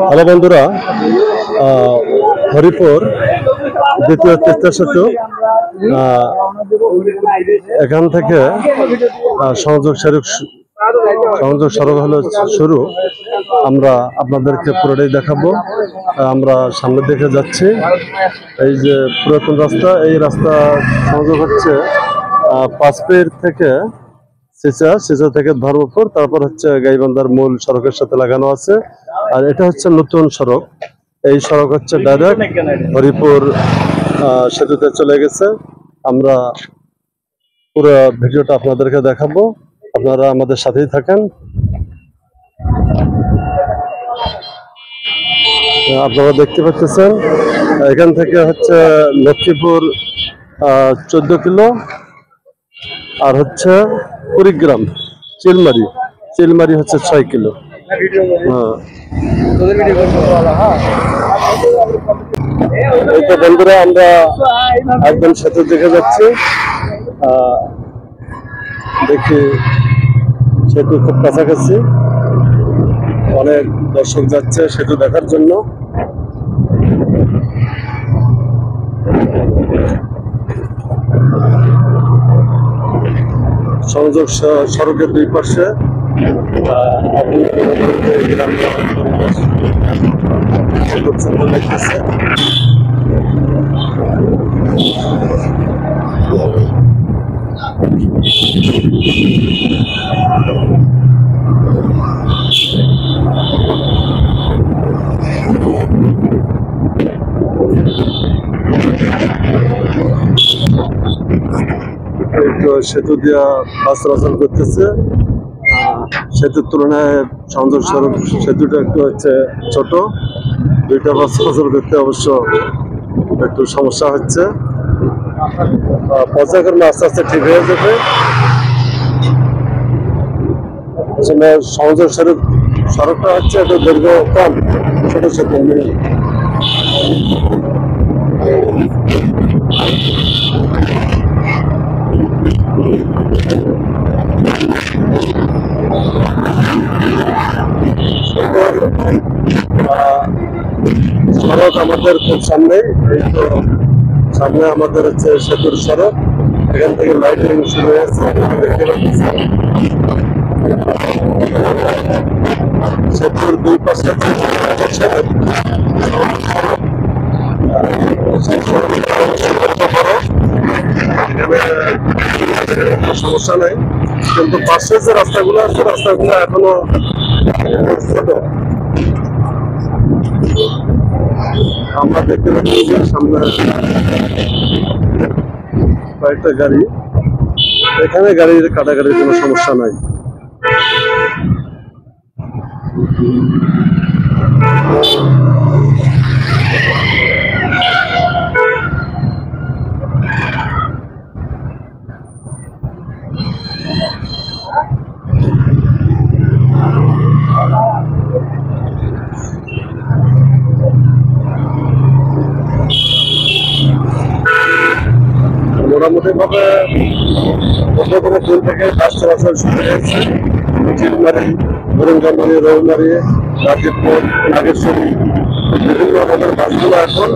Hello বন্ধুরা, হরিপুর দ্বিতীয় তিস্তা সেতু এখান থেকে সংযোগ সড়ক হলো শুরু। আমরা আপনাদেরকে পুরোটাই দেখাবো। আমরা সামনের দিকে যাচ্ছি। এই যে পুরাতন রাস্তা, এই রাস্তা সংযোগ হচ্ছে পাঁচপীর থেকে সিচা থেকে ধর্মপুর, তারপর হচ্ছে গাইবান্ধার মূল সড়কের সাথে লাগানো আছে। আর এটা হচ্ছে নতুন সড়ক। এই সড়ক হচ্ছে ডাইরেক্ট হরিপুর সেতুতে চলে গেছে। আমরা পুরো ভিডিওটা আপনাদেরকে দেখাবো, আপনারা আমাদের সাথেই থাকেন। আপনারা দেখতে পাচ্ছেন এখান থেকে হচ্ছে লক্ষ্মীপুর 14 কিলো, আর হচ্ছে কুড়িগ্রাম চিলমারি হচ্ছে 6 কিলো। এই তো বন্ধুরা, আমরা একদম সেতুর দিকে যাচ্ছি। দেখি সেতু খুব কাছাকাছি, অনেক দর্শক যাচ্ছে সেতু দেখার জন্য। সংযোগ সড়কের দুই পাশে খুব সুন্দর লাগতেছে। সেতু দিয়া বাস চলাচল করতেছে। সেতুর তুলনায় সংযোগ সড়ক সেতুটা একটু হচ্ছে ছোট, দুইটা বাস চলাচল করতে অবশ্য একটু সমস্যা হচ্ছে। পর্যায়ক্রমে আস্তে আস্তে ঠিক হয়ে যাবে। আসলে সংযোগ সড়কটা হচ্ছে একটু দৈর্ঘ্য কম, ছোট সেতু। সড়ক আমাদের খুব সামনে, সামনে আমাদের হচ্ছে সেতুর সড়ক। এখান থেকে লাইটিং শুরু হয়েছে, সেতুর দুই পাশে সমস্যা নাই, কিন্তু পাশে যে রাস্তাগুলো আছে রাস্তাগুলো এখনো ছোট। আমরা দেখতে পাচ্ছি সামনে কয়েকটা গাড়ি, এখানে গাড়ির কাটাকাটির কোনো সমস্যা নাই। মোটামুটি ভাবে দিন থেকে বাস চলাচল শুরু হয়েছে। চিলমারি, হরিঙ্গামারি, রৌমারি, রাজীবপুর, নাগেশ্বরী, বিভিন্ন রকমের বাসগুলো এখন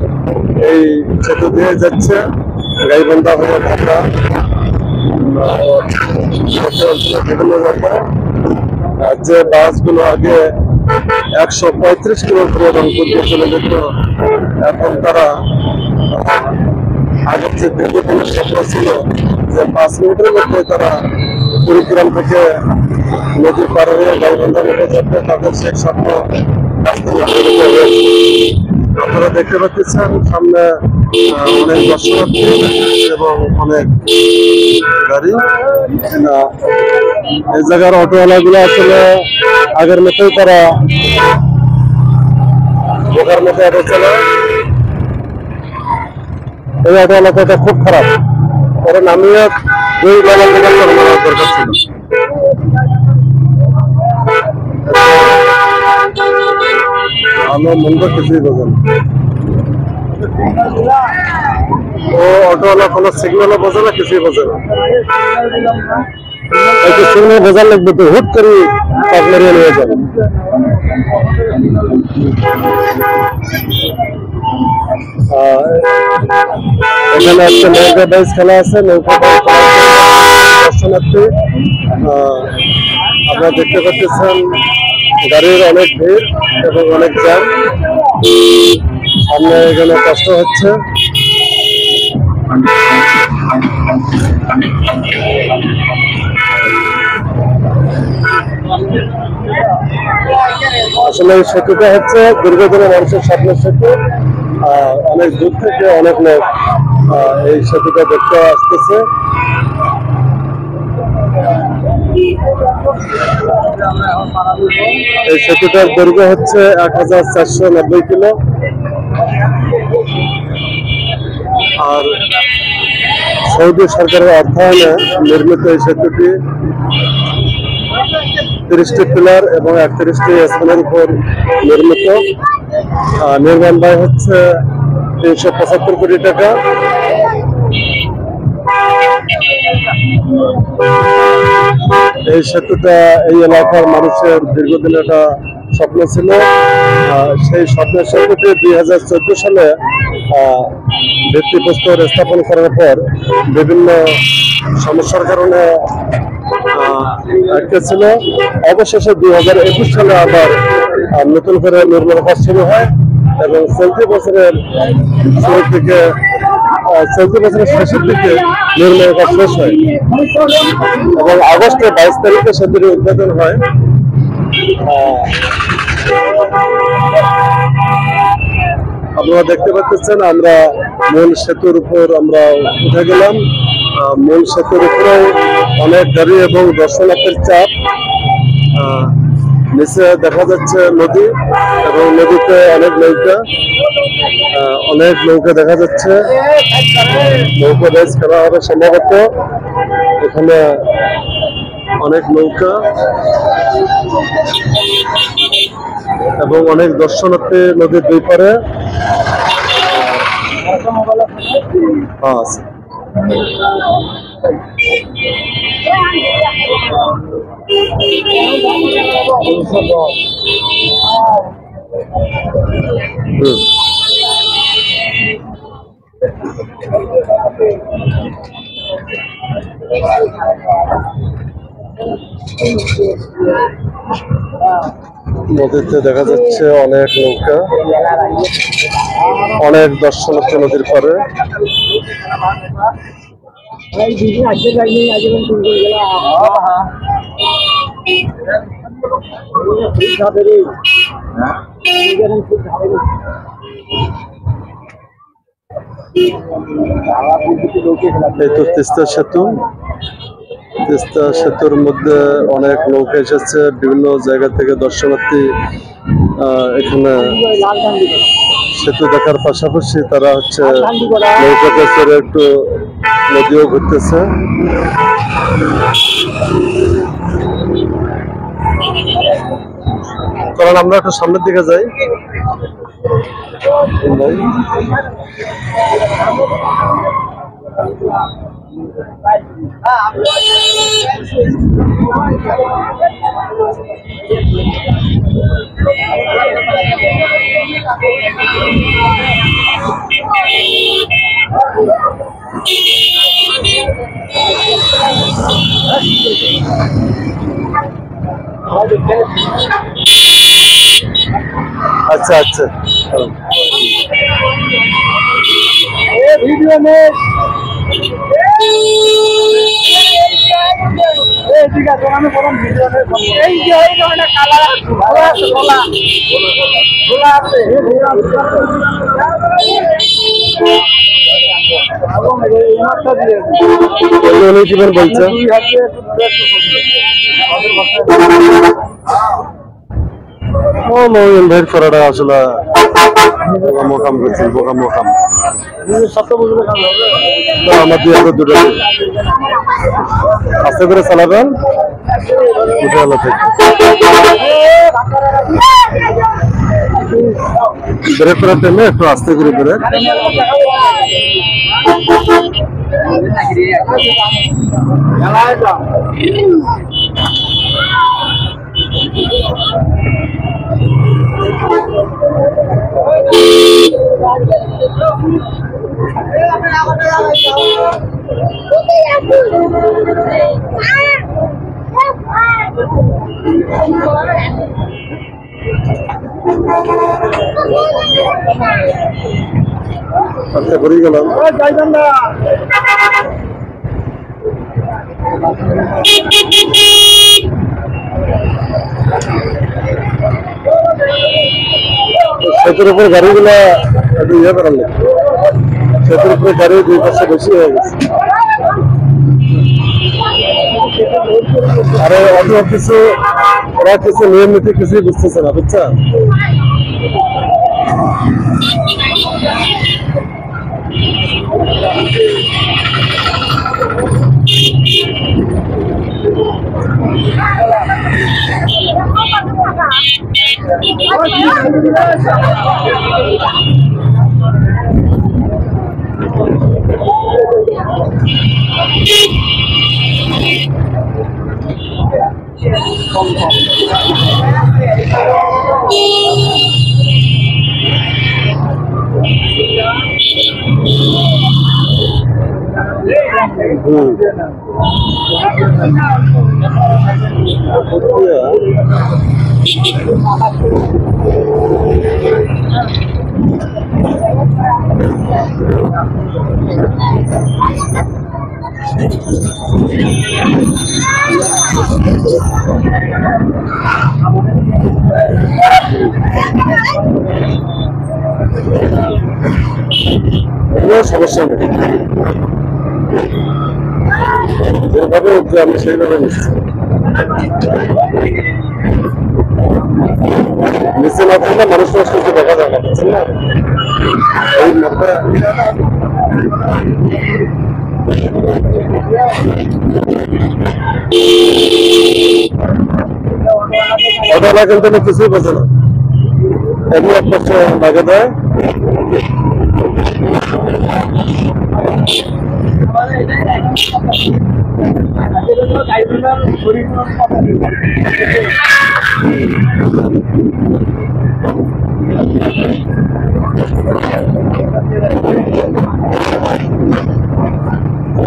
এই সেতু দিয়ে যাচ্ছে গাইবান্ধা হয়ে ঢাকা, বিভিন্ন জায়গায়। যে বাসগুলো আগে 135 কিলোমিটার রংপুর দিয়ে চলে যেত, এখন তারা আগের যে দীর্ঘদিনের স্বপ্ন ছিল যে 5 মিনিটের মধ্যে তারা কুড়িগ্রাম থেকে নদীর পার হয়ে গাইবান্ধা নেমে যাবে, তাদের সেই স্বপ্ন আপনারা দেখতে পাচ্ছেন। সামনে অনেক দর্শনার্থী এবং অনেক গাড়ি। এই জায়গার অটোওয়ালা গুলো আসলে আগের মতোই তারা ঢোকার মতো অটো চালায়। এই অটো এলাকাটা খুব খারাপ, ওরা নামিয়ে দুই বেলা দরকার ছিল। ভালো মন্দ কিছুই বোঝেন। ও অটোওয়ালা কোনো সিগন্যালও বোঝে না, কিছুই বোঝে না। সিগন্যাল বোঝার লাগবে তো হুট করে পাক মেরিয়ে নিয়ে যাবে। এখানে একটা নৌকা বাইচ খেলা আছে, নৌকা বাইচ দর্শনার্থী আপনারা দেখতে পাচ্ছেন, গাড়ির অনেক ভিড় এবং অনেক জ্যাম, সামনে এখানে কষ্ট হচ্ছে। আসলে এই সেতুটা হচ্ছে দীর্ঘদিনের মানুষের স্বপ্নের সেতু। অনেক দূর থেকে অনেক লোক এই সেতুটা দেখতে আসতেছে। এই সেতুটার দৈর্ঘ্য হচ্ছে 1490 কিলো। আর সৌদি সরকারের অর্থায়নে নির্মিত এই সেতুটি 30টি পিলার এবং 31টি স্থানের উপর নির্মিত। নির্মাণ ব্যয় হচ্ছে 375 কোটি টাকা। এই সেতুটা এই এলাকার মানুষের দীর্ঘদিন একটা স্বপ্ন ছিল। সেই স্বপ্নের সেতুটি 2014 সালে ভিত্তিপ্রস্তর স্থাপন করার পর বিভিন্ন সমস্যার কারণে আটকে ছিল। অবশেষে 2021 সালে আবার নতুন করে নির্মাণ কাজ শুরু হয় এবং চলতি বছরের শেষের দিকে নির্মাণ কাজ শেষ হয় এবং আগস্টের 22 তারিখে সেতুটির উদ্বোধন হয়। আপনারা দেখতে পাচ্ছেন, আমরা মূল সেতুর উপর আমরা উঠে গেলাম। মূল সেতুর উপরেও অনেক গাড়ি এবং দর্শনার্থীর চাপ। নিচে দেখা যাচ্ছে নদী এবং নদীতে অনেক নৌকা দেখা যাচ্ছে। নৌকা রেস করা হবে সম্ভবত। এখানে অনেক নৌকা এবং অনেক দর্শনার্থী নদীর দুই পারে আছে। নদীতে দেখা যাচ্ছে অনেক নৌকা, অনেক দর্শনার্থী নদীর পারে। এই তো তিস্তা সেতু। তিস্তা সেতুর মধ্যে অনেক নৌকা এসেছে বিভিন্ন জায়গা থেকে দর্শনার্থী এখানে সেতু দেখার পাশাপাশি তারা হচ্ছে নৌকাতে চড়ে একটু নদীও ঘুরতেছে। কারণ আমরা একটু সামনের দিকে যাই। अच्छा अच्छा वीडियो में ठीक है আমি বললাম ভিডিও এই যে এই ধরনের কালার খোলা আছে জীবন বলছে ইনভাইট করাটা আসলে মোকাম করছি মোকাম আমার দুই হাজার দুটো আস্তে করে চালাবেন ব্রেক করার টাইমে একটু আস্তে করে ব্রেক। আচ্ছা ঘুরে গেলাম। সেতুর উপরে গাড়িগুলা একটু ইয়ে করার লাগে, সেতুর উপরে গাড়ি দুই পাশে বেশি হয়ে গেছে। আরে অন্য কিছু ওরা কিছু নিয়ম নীতি কিছুই বুঝতেছে না, বুঝছেন? সমস্যা নেই, যেভাবে উঠবে আমি সেইভাবে নিচ্ছি। নিচে না থাকলে মানুষ কিছু দেখা যায় না, বুঝছেন না? এই ওটা কিন্তু কিছুই বোঝে না, এমনি একটা লাগে দেয়।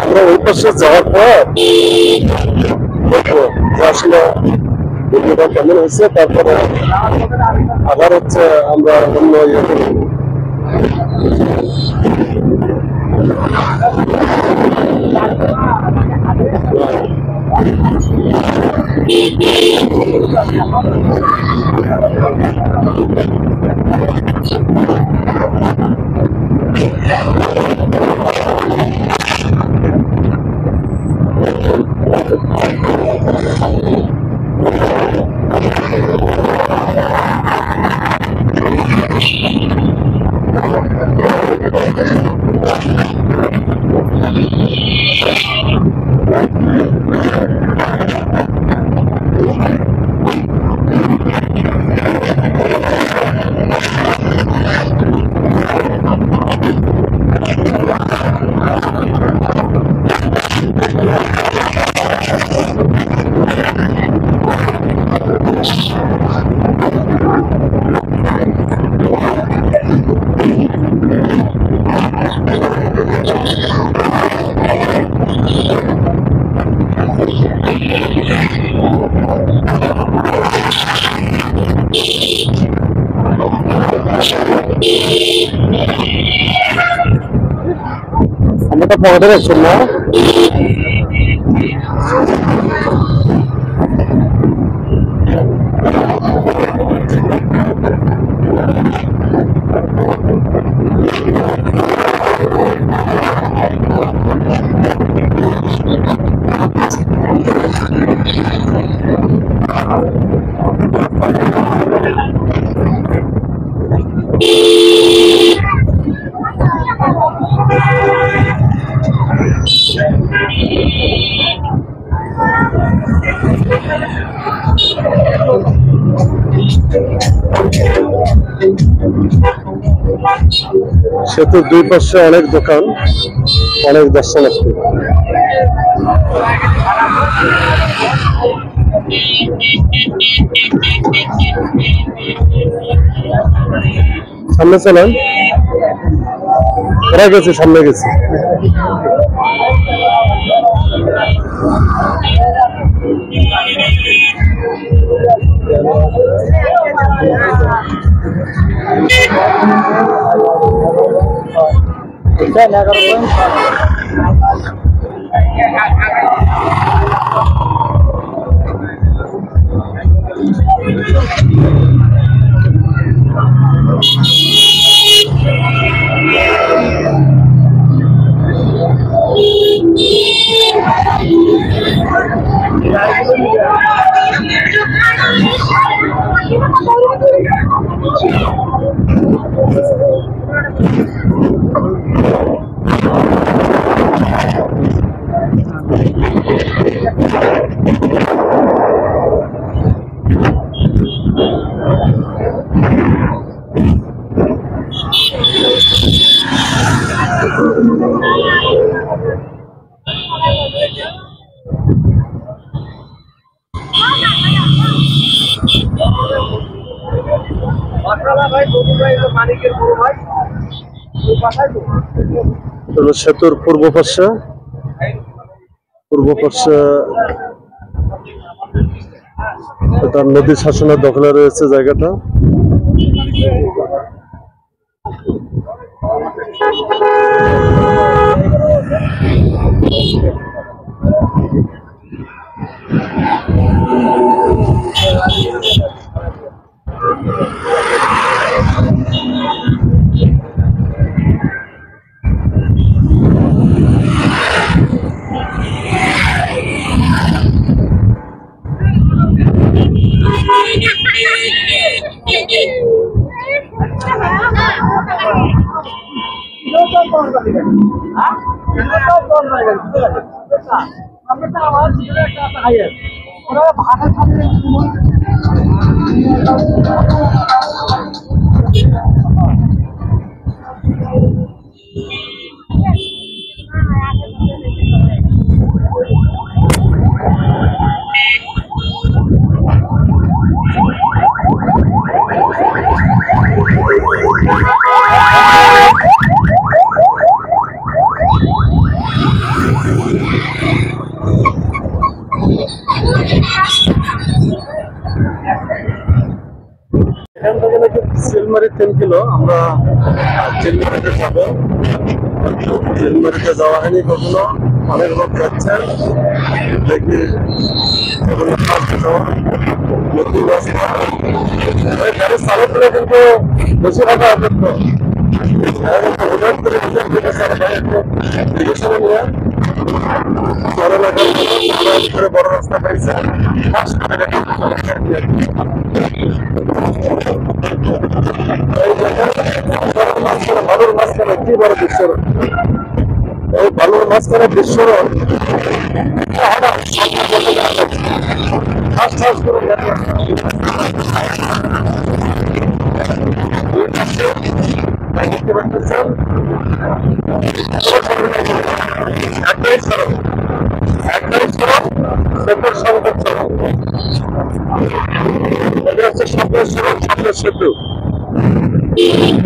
আমরা ওই পাশে যাওয়ার পর দেখবো যে আসলে ভিডিওটা কেমন হয়েছে, তারপরে আবার হচ্ছে আমরা অন্য ইয়ে করবো। আমরা তো পকেটে রাখছেন না? সেতুর দুই পাশে অনেক দোকান, অনেক দর্শনার্থী। সামনে চলেন। ওরা গেছে, সামনে গেছে। সেতুর পূর্ব পাশে এটা নদী শাসনের দখলে রয়েছে জায়গাটা। এখান থেকে নাকি চিলমারি 3 কিলো। আমরা চিলমারিতে যাবো। চিলমারিতে যাওয়া হয়নি কখনো, অনেক লোক যাচ্ছে দেখি। নতুন রাস্তা গাড়ি চালু করে কিন্তু বেশি টাকা করতো। বড় রাস্তা পাইছে ভালোর মাঝখানে কি বড় বিশ্বরণ, এই ভালোর মাঝখানে বিশ্বরণ দেখতে পাচ্ছেন। একটাই সড়ক, সেতুর সংযোগ সড়ক। এটা হচ্ছে স্বপ্নের সড়ক, স্বপ্নের সেতু,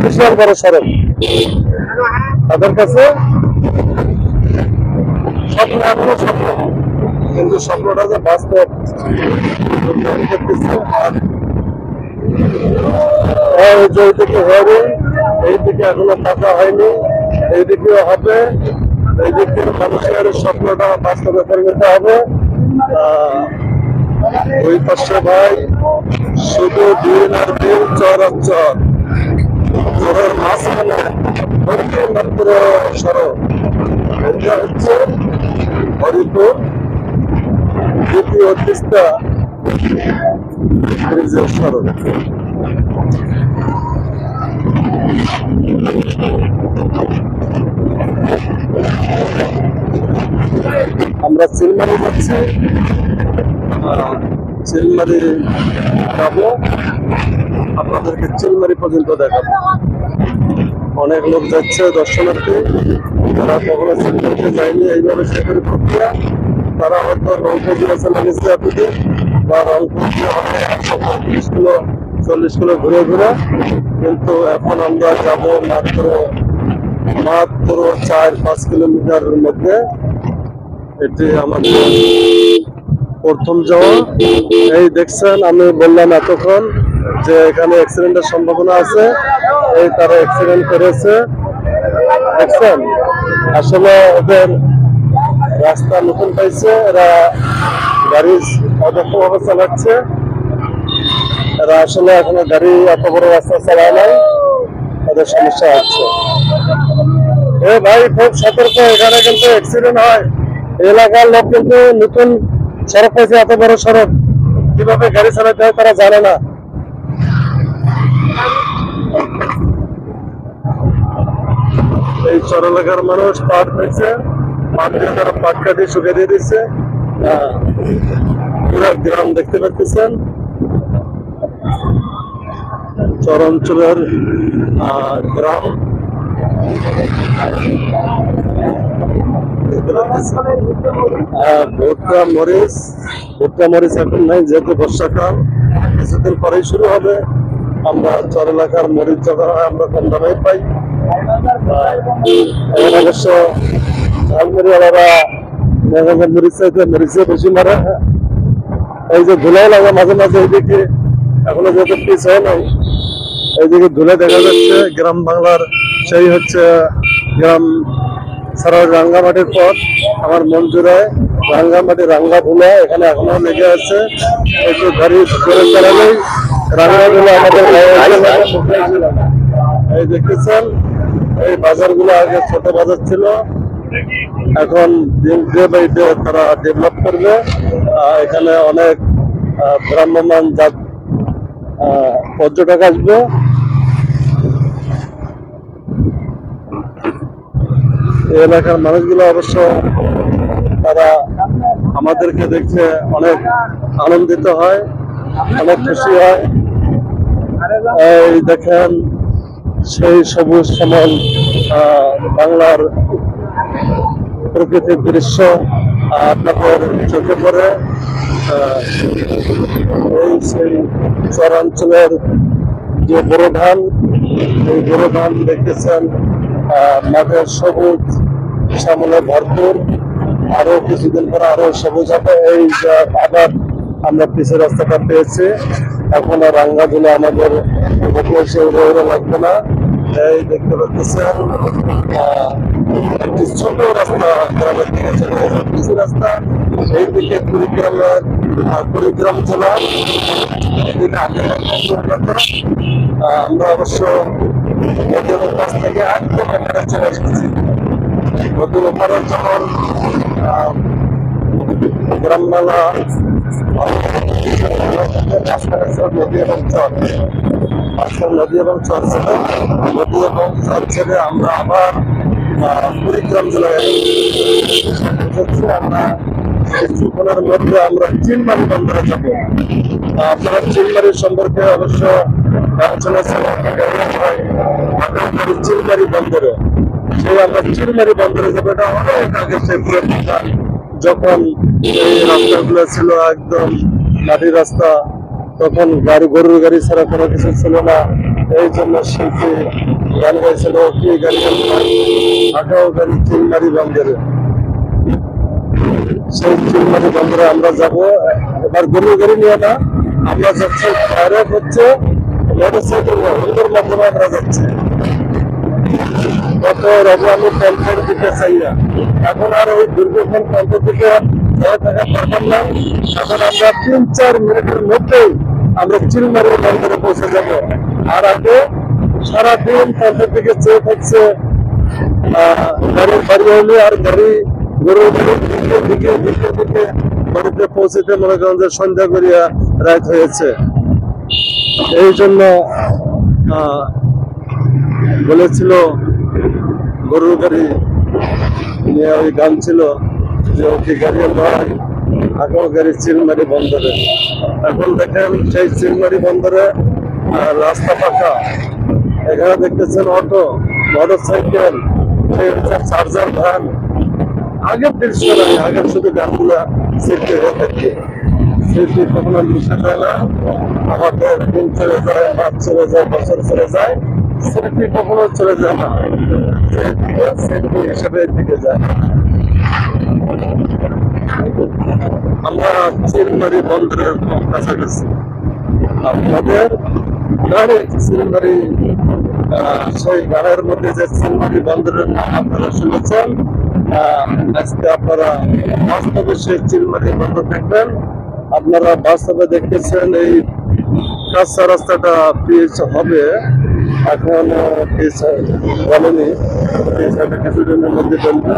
বিশাল বড় সড়ক। তাদের কাছে স্বপ্ন এখনো স্বপ্ন, কিন্তু স্বপ্নটা যে বাস্তব এইদিকে হবে, এইদিকে এখনো পাকা হয়নি, এইদিকেও হবে। এইদিক থেকে মানুষের স্বপ্নটা বাস্তবে পরিণত হবে। ওই পাশে ভাই শুধু দিন আর দিন, চর আর চর, চরের মাঝখানে মাত্র সড়ক। এটা হচ্ছে হরিপুর দ্বিতীয় তিস্তা ব্রিজের সড়ক। আমরা চিলমারি যাচ্ছি, চিলমারি যাবো, আপনাদেরকে চিলমারি পর্যন্ত দেখাবো। অনেক লোক যাচ্ছে দর্শনার্থী, তারা কখনো চিলমারিতে যায়নি। এইভাবে সেখানে প্রক্রিয়া তারা হয়তো রংপুর জেলা চলে গেছে এতদিন, বা রংপুর 130 কিলো 40 কিলো ঘুরে ঘুরে। কিন্তু এখন আমরা যাবো মাত্র মাত্র 4-5 কিলোমিটারের মধ্যে। এটি আমাদের প্রথম যাওয়া। এই দেখছেন, আমি বললাম এতক্ষণ যে এখানে অ্যাক্সিডেন্টের সম্ভাবনা আছে, এই তারা অ্যাক্সিডেন্ট করেছে। দেখছেন, আসলে ওদের রাস্তা নতুন পাইছে, এরা গাড়ি অদক্ষভাবে চালাচ্ছে। এরা আসলে এখনো গাড়ি এত বড় রাস্তা চালায় নাই, ওদের সমস্যা হচ্ছে। এ ভাই খুব সতর্ক, এখানে কিন্তু অ্যাক্সিডেন্ট হয়। এলাকার লোক কিন্তু নতুন সড়ক পাইছে, এত বড় সড়ক, কিভাবে গাড়ি চালাতে হয় তারা জানে না। এই চর এলাকার মানুষ পাট পেয়েছে, পাট দিয়ে তারা পাট কাটিয়ে শুকিয়ে দিয়ে দিচ্ছে। পুরা গ্রাম দেখতে পাচ্ছেন, চর অঞ্চলের গ্রাম। ভুট্টা মরিচ এখন নাই, যেহেতু বর্ষাকাল, কিছুদিন পরেই শুরু হবে। আমরা চর এলাকার মরিচ যখন হয় আমরা কম দামে পাই। অবশ্য ঝালমুড়িওয়ালারা মরিচ চাইতে মরিচে বেশি মারে। এই যে ধুলাই লাগে মাঝে মাঝে, এইদিকে এখনো যেহেতু পিস হয় নাই, এইদিকে ধুলে দেখা যাচ্ছে। গ্রাম বাংলার সেই হচ্ছে গ্রাম ছাড়া রাঙ্গামাটির পথ, আমার মন জুড়ায় রাঙ্গামাটি, রাঙ্গা ধুলা এখানে এখনো লেগে আছে। একটু গাড়ি জোরে চালালেই রাঙ্গা ধুলা আমাদের এই দেখতেছেন। এই বাজারগুলো আগে ছোট বাজার ছিল, এখন দিন ডে বাই ডে তারা ডেভেলপ করবে। এখানে অনেক ভ্রাম্যমান জাত পর্যটক আসবে। এই এলাকার মানুষগুলো অবশ্য তারা আমাদেরকে দেখে অনেক আনন্দিত হয়, অনেক খুশি হয়। এই দেখেন সেই সবুজ শ্যামল বাংলার প্রকৃতির দৃশ্য আপনাদের চোখে পড়ে। এই সেই চরাঞ্চলের যে বড় ধান, এই বড় ধান দেখতেছেন, মাঠের সবুজ শ্যামলে ভরপুর। আরো কিছুদিন পরে আরো সবুজ হবে। এই যে আবার আমরা পিছের রাস্তাটা পেয়েছি, এখন আর রাঙ্গা ধুলে আমাদের লাগবে না। এই দেখতে পাচ্ছেন একটি ছোট রাস্তা গ্রামের দিকে চলে গেছে, পিছু রাস্তা। এই দিকে কুড়িগ্রাম জেলা, আমরা অবশ্য নদীর কাছ থেকে একদম এখানে চলে এসেছি। নদীর ওপারে যখন গ্রামবাংলা নদী এবং চর, নদী এবং চর ছেড়ে আমরা আবার কুড়িগ্রাম জেলায় আমরা কিছুক্ষণের মধ্যে আমরা চিলমারি বন্দরে যাবো। আপনারা চিলমারি সম্পর্কে অবশ্য চিলমারি বন্দরে, সেই আমরা চিলমারি বন্দরে যাবো। এটা অনেক আগে সে যখন এই রাস্তাগুলো ছিল একদম মাটির রাস্তা, তখন গরুর গাড়ি ছাড়া কোনো কিছু ছিল না। এই জন্য শিল্পী গান গাইছিল, কি গাড়ি আঠাও গাড়ি চিলমারি বন্দরে। সেই চিলমারি বন্দরে আমরা যাব। এবার গরুর গাড়ি নিয়ে না, আমরা যাচ্ছি ডাইরেক্ট হচ্ছে মোটরসাইকেল মাধ্যমে আমরা যাচ্ছি। গত রবে আমি কন্ট্রোল দিতে চাই না, এখন আর ওই দীর্ঘক্ষণ কন্ট্রোল দিতে থাকা পারতাম না। এখন আমরা 3-4 মিনিটের মধ্যেই আমরা চিলমারি বন্দরে পৌঁছে যাব। আর আগে সারাদিন কন্ট্রোল দিকে চেয়ে থাকছে গাড়ির বাড়ি হলে, আর গরুর দিকে বাড়িতে পৌঁছতে মনে করেন যে সন্ধ্যা করিয়া রাত হয়েছে। এই জন্য বলেছিল গরুর গাড়ি নিয়ে ওই গান ছিল যে ওকে গাড়ি নয়, এখন গাড়ি চিলমারি বন্দরে। এখন দেখেন সেই চিলমারি বন্দরে রাস্তা পাকা, এখানে দেখতেছেন অটো, মোটরসাইকেল, চার্জার ভ্যান। আগের দৃশ্য নয়, আগের শুধু গানগুলা সৃষ্টি হয়ে থাকে, সৃষ্টি কখনো মিশে যায় না। আমাদের দিন চলে যায়, মাস চলে যায়, বছর চলে যায়, সেফটি কখনো চলে যায় না, সেফটি হিসাবে দিকে যায়। আমরা চিলমারি বন্দরের খুব কাছাকাছি, আপনাদের ডাইরেক্ট চিলমারি, সেই গানের মধ্যে যে চিলমারি বন্দরের নাম আপনারা শুনেছেন, আজকে আপনারা বাস্তবে সেই চিলমারি বন্দর দেখবেন। আপনারা বাস্তবে দেখতেছেন এই কাঁচা রাস্তাটা পিচ হবে, এখন পিচ বলেনি, পিচ হবে কিছুদিনের মধ্যে বলবে,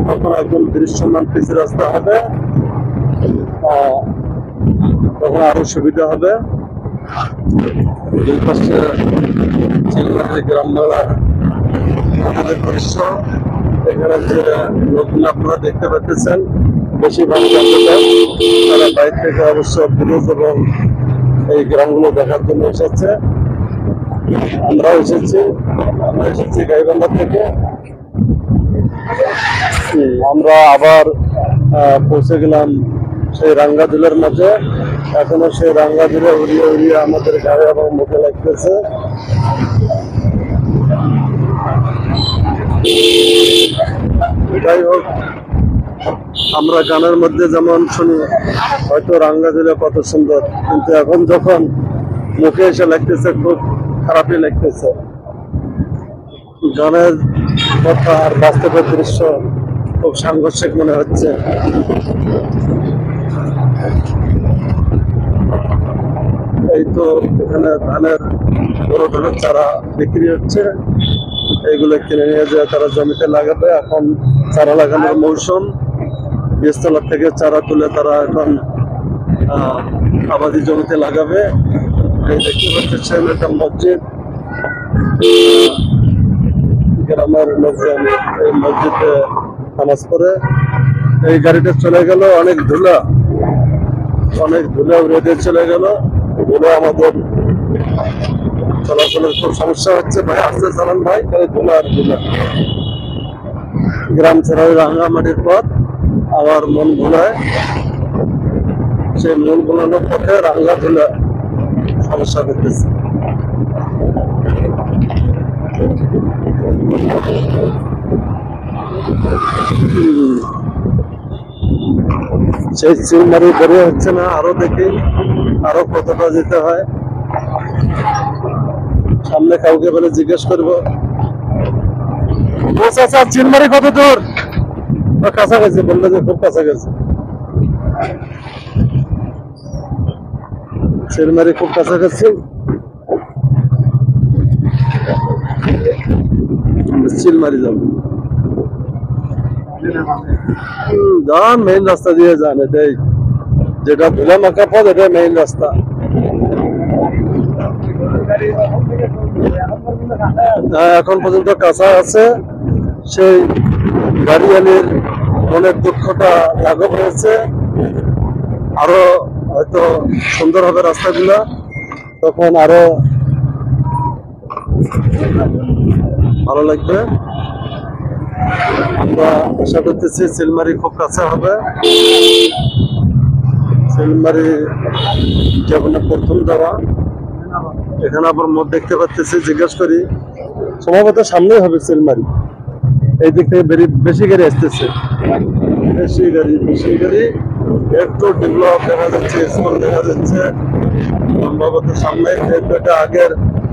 তখন একদম দৃশ্যমান পিচ রাস্তা হবে, তখন আরো সুবিধা হবে। দুই পাশে চিলমারি গ্রাম বাংলার আমাদের দৃশ্য, এখানে যে লোকগুলো আপনারা দেখতে পাচ্ছেন বেশিরভাগ তারা বাইরে থেকে অবশ্য বিনোদ এবং এই গ্রামগুলো দেখার জন্য এসেছে। আমরাও এসেছি, আমরা এসেছি গাইবান্ধা থেকে। আমরা আবার পৌঁছে গেলাম সেই রাঙ্গাঝুলের মাঝে। এখনো সেই রাঙ্গাঝুলে উড়িয়ে উড়িয়ে আমাদের গায়ে এবং মুখে লাগতেছে। যাই হোক, আমরা গানের মধ্যে যেমন শুনি হয়তো রাঙ্গাঝুলে কত সুন্দর, কিন্তু এখন যখন মুখে এসে লাগতেছে খুব খারাপই লাগতেছে। গানের কথা আর বাস্তবের দৃশ্য খুব সাংঘর্ষিক মনে হচ্ছে। এই তো এখানে ধানের বড় ধানের চারা বিক্রি হচ্ছে, এইগুলো কিনে নিয়ে যায় তারা জমিতে লাগাবে। এখন চারা লাগানোর মৌসুম, বীজতলা থেকে চারা তুলে তারা এখন আবাদি জমিতে লাগাবে। এই দেখতে পাচ্ছেন একটা মসজিদ, গ্রামের লোকজন এই মসজিদে নামাজ পড়ে। এই গাড়িটা চলে গেল, অনেক ধুলা উড়ে দিয়ে চলে গেল। ধুলো আমাদের চলাচলের খুব সমস্যা হচ্ছে। ভাই আসতে চালান ভাই, ধুলা আর ধুলা। গ্রাম ছাড়া রাঙ্গামাটির পথ আবার মন ভোলায়, সেই মন ভোলানোর পথে রাঙ্গা ধুলা সমস্যা করতেছে। সেই চিলমারি বেরিয়ে হচ্ছে না, আরো দেখি আরো কতটা যেতে হয়। সামনে কাউকে বলে জিজ্ঞেস করবো, চিলমারি কত দূর? কাছাকাছি বললো যে খুব কাছাকাছি, চিলমারি খুব কাছাকাছি। চিলমারি যাবো, যান মেইন রাস্তা দিয়ে যান, এটাই যেটা ধুলা মাখা পথ, এটাই মেইন রাস্তা। এখন পর্যন্ত কাঁচা আছে, সেই গাড়িয়ালির মনের দুঃখটা লাঘব হয়েছে। আরো হয়তো সুন্দর হবে রাস্তাগুলা, তখন আরো ভালো লাগবে। আমরা আশা করতেছি চিলমারি খুব কাছে হবে। চিলমারি যেখানে প্রথম যাওয়া, এখানে আবার মত দেখতে পাচ্ছি, জিজ্ঞেস করি, সম্ভবত সামনেই হবে চিলমারি। এই দিক থেকে বেশি গাড়ি আসতেছে, বেশি গাড়ি একটু ডেভেলপ দেখা যাচ্ছে, স্কুল দেখা যাচ্ছে সম্ভবত সামনে। যেটা আগের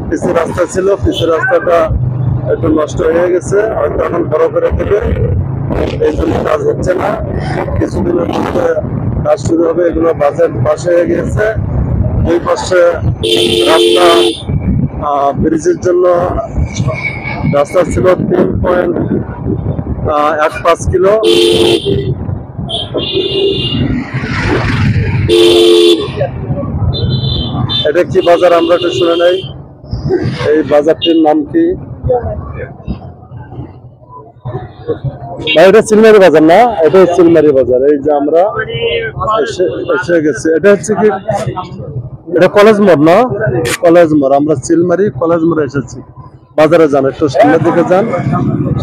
পিসি রাস্তা ছিল, পিসি রাস্তাটা একটু নষ্ট হয়ে গেছে, হয়তো এখন বড় করে দেবে, এই জন্য কাজ হচ্ছে না। কিছুদিনের মধ্যে কাজ শুরু হবে। এগুলো বাজেট পাশে হয়ে গিয়েছে। দুই পাশে রাস্তা, ব্রিজের জন্য রাস্তা ছিল 3.15 কিলো। এটা কি বাজার আমরা একটু শুনে নাই, এই বাজারটির নাম কি? এটা চিলমারি বাজার না, এটা চিলমারি বাজার। এই যে আমরা এসে গেছি, এটা হচ্ছে কি, এটা কলেজ মোড় না? কলেজ মোড়, আমরা চিলমারি কলেজ মোড়ে এসেছি। বাজারে যান, একটু সামনের দিকে যান,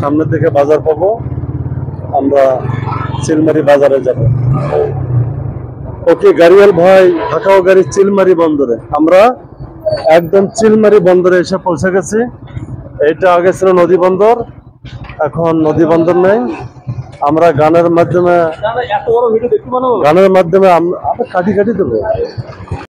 সামনের দিকে বাজার পাবো। আমরা চিলমারি বাজারে যাব। ওকে গাড়িয়াল ভাই, ঢাকাও গাড়ি চিলমারি বন্দরে। আমরা একদম চিলমারি বন্দরে এসে পৌঁছে গেছি। এটা আগে ছিল নদী বন্দর, এখন নদী বন্দর নেই। আমরা গানের মাধ্যমে আমরা কাটি কাটি দেবো।